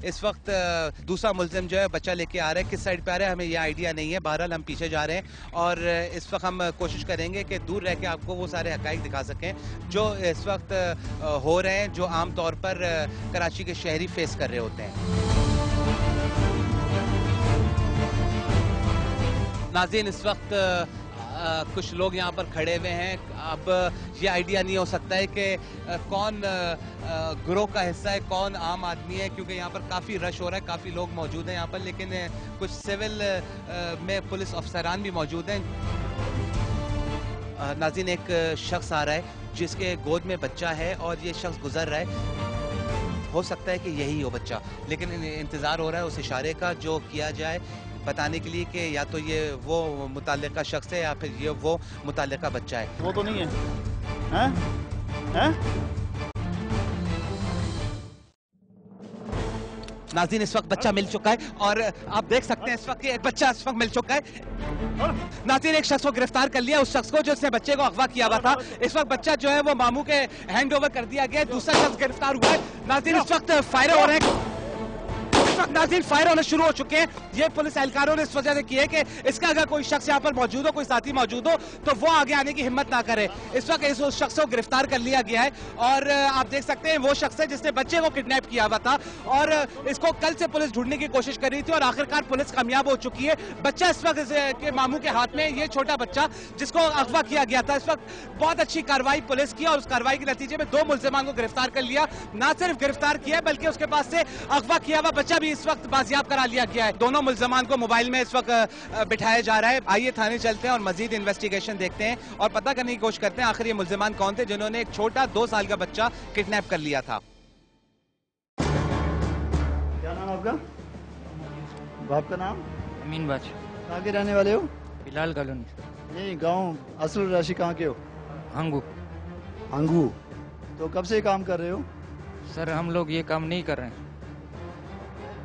इस वक्त दूसरा मुलजिम जो है बच्चा लेके आ रहा है, किस साइड पे आ रहा है हमें ये आइडिया नहीं है। बहरहाल हम पीछे जा रहे हैं और इस वक्त हम कोशिश करेंगे कि दूर रह के आपको वो सारे हकाइक दिखा सकें जो इस वक्त हो रहे हैं, जो आम तौर पर कराची के शहरी फेस कर रहे होते हैं। नाज़रीन, इस वक्त कुछ लोग यहाँ पर खड़े हुए हैं। अब ये आइडिया नहीं हो सकता है कि कौन गिरोह का हिस्सा है, कौन आम आदमी है, क्योंकि यहाँ पर काफ़ी रश हो रहा है, काफ़ी लोग मौजूद हैं यहाँ पर, लेकिन कुछ सिविल में पुलिस अफसरान भी मौजूद हैं। नाज़रीन, एक शख्स आ रहा है जिसके गोद में बच्चा है और ये शख्स गुजर रहा है। हो सकता है कि यही हो बच्चा, लेकिन इंतज़ार हो रहा है उस इशारे का जो किया जाए बताने के लिए कि या तो ये वो मुतल्लिका शख्स है या फिर ये वो मुतल्लिका बच्चा है। वो तो नहीं है, हैं? हैं? नाज़रीन, इस वक्त बच्चा मिल चुका है और आप देख सकते हैं इस वक्त एक बच्चा इस वक्त मिल चुका है। नाज़रीन, एक शख्स को गिरफ्तार कर लिया, उस शख्स को जिसने बच्चे को अगवा किया हुआ था। इस वक्त बच्चा जो है वो मामू के हैंड ओवर कर दिया गया। दूसरा शख्स गिरफ्तार हुआ है। नाज़रीन, इस वक्त फायर हो रहे हैं, नाज़रीन फायर होने शुरू हो चुके हैं। ये पुलिस एहलकारों ने इस वजह से किए कि इसका अगर कोई शख्स यहाँ पर मौजूद हो, कोई साथी मौजूद हो, तो वो आगे आने की हिम्मत ना करे। इस वक्त इस उस शख्स को गिरफ्तार कर लिया गया है और आप देख सकते हैं वो शख्स है जिसने बच्चे को किडनैप किया हुआ था और इसको कल से पुलिस ढूंढने की कोशिश कर रही थी और आखिरकार पुलिस कामयाब हो चुकी है। बच्चा इस वक्त के मामू के हाथ में, ये छोटा बच्चा जिसको अगवा किया गया था। इस वक्त बहुत अच्छी कार्रवाई पुलिस की और उस कार्रवाई के नतीजे में 2 मुल्जिमान को गिरफ्तार कर लिया। ना सिर्फ गिरफ्तार किया बल्कि उसके पास से अगवा किया हुआ बच्चा भी इस वक्त बाजियाब करा लिया गया है। दोनों मुल्जिमान को मोबाइल में इस वक्त बिठाया जा रहा है। आइए थाने चलते हैं और मजीद इन्वेस्टिगेशन देखते हैं और पता करने की कोशिश करते हैं आखिर ये मुल्जिमान कौन थे जिन्होंने एक छोटा 2 साल का बच्चा किडनैप कर लिया था। क्या नाम आपका? बाप का नाम? अमीन बादशाह। कहाँ के रहने वाले हो? बिलाल कॉलोनी। नहीं, गांव असल राशि कहाँ के हो? हंगू। हंगू। तो कब से काम कर रहे हो? सर हम लोग ये काम नहीं कर रहे हैं।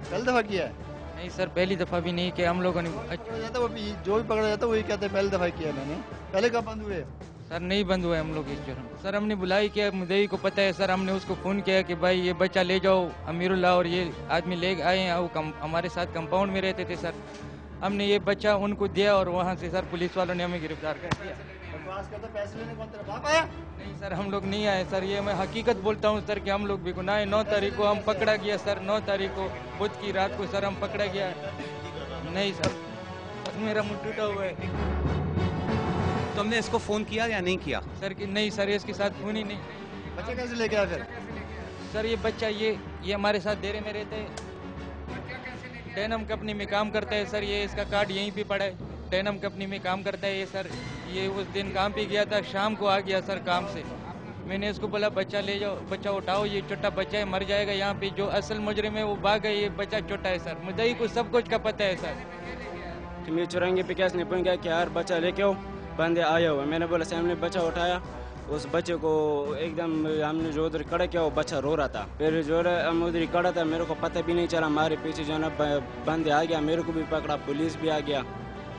पहली दफा किया है? नहीं सर, पहली दफा भी नहीं किया हम लोगों ने। जाता वो जो भी पकड़ा जाता वही कहते हैं पहली दफा किया मैंने। पहले कब बंद हुए? सर नहीं बंद हुए हम लोग इस जुर्म। सर हमने बुलाई किया, मुदई को पता है सर, हमने उसको फोन किया कि भाई ये बच्चा ले जाओ अमीरुल्लाह, और ये आदमी ले आए हैं। वो हमारे साथ कंपाउंड में रहते थे सर। हमने ये बच्चा उनको दिया और वहाँ से सर पुलिस वालों ने हमें गिरफ्तार कर दिया। पैसे लेने कौन तेरा बाप आया? नहीं सर, हम लोग नहीं आए सर, ये मैं हकीकत बोलता हूँ सर कि हम लोग भी गुनाह है। 9 तारीख को हम पकड़ा गया सर, 9 तारीख को बुध की रात को सर हम पकड़ा गया। नहीं सर, बस मेरा मुंह टूटा हुआ है। तुमने इसको फोन किया या नहीं किया? सर कि नहीं सर, इसके साथ फोन ही नहीं। बच्चा कैसे लेके आया फिर? सर ये बच्चा ये हमारे साथ डेरे में रहता है, डेनम कंपनी में काम करता है सर। ये इसका कार्ड यहीं पे पड़ा है, डेनम कंपनी में काम करता है ये सर। ये उस दिन काम पे गया था, शाम को आ गया सर काम से। मैंने इसको बोला बच्चा ले जाओ, बच्चा उठाओ, ये छोटा बच्चा है मर जाएगा। यहाँ पे जो असल मुजरिम है वो भाग गए, ये बच्चा छोटा है सर। मुद्दई को सब कुछ का पता है सर। मैं चुराएंगे पे कैसे नहीं गया कि यार बच्चा लेके आओ, बंदे आया हुआ। मैंने बोला सामने बच्चा उठाया, उस बच्चे को एकदम हमने जो उधर खड़ा किया वो बच्चा रो रहा था। फिर जो हम उधर खड़ा था, मेरे को पता भी नहीं चला, हमारे पीछे जो है बंदे आ गया, मेरे को भी पकड़ा, पुलिस भी आ गया,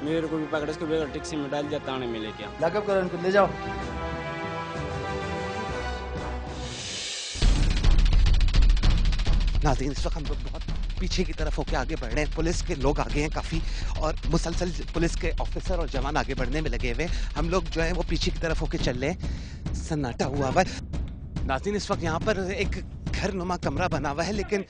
मेरे को भी पकड़ा, इसको भी टैक्सी में डाल दिया, थाने में लेके लॉकअप करो इनको, ले जाओ। नाज़रीन, इस वक्त हम लोग बहुत पीछे की तरफ होकर आगे बढ़ रहे हैं। पुलिस के लोग आगे हैं काफ़ी और मुसलसल पुलिस के ऑफिसर और जवान आगे बढ़ने में लगे हुए। हम लोग जो है वो पीछे की तरफ होकर चल रहे हैं। सन्नाटा हुआ हुआ है। नाज़रीन, इस वक्त यहाँ पर एक घर नुमा कमरा बना हुआ है, लेकिन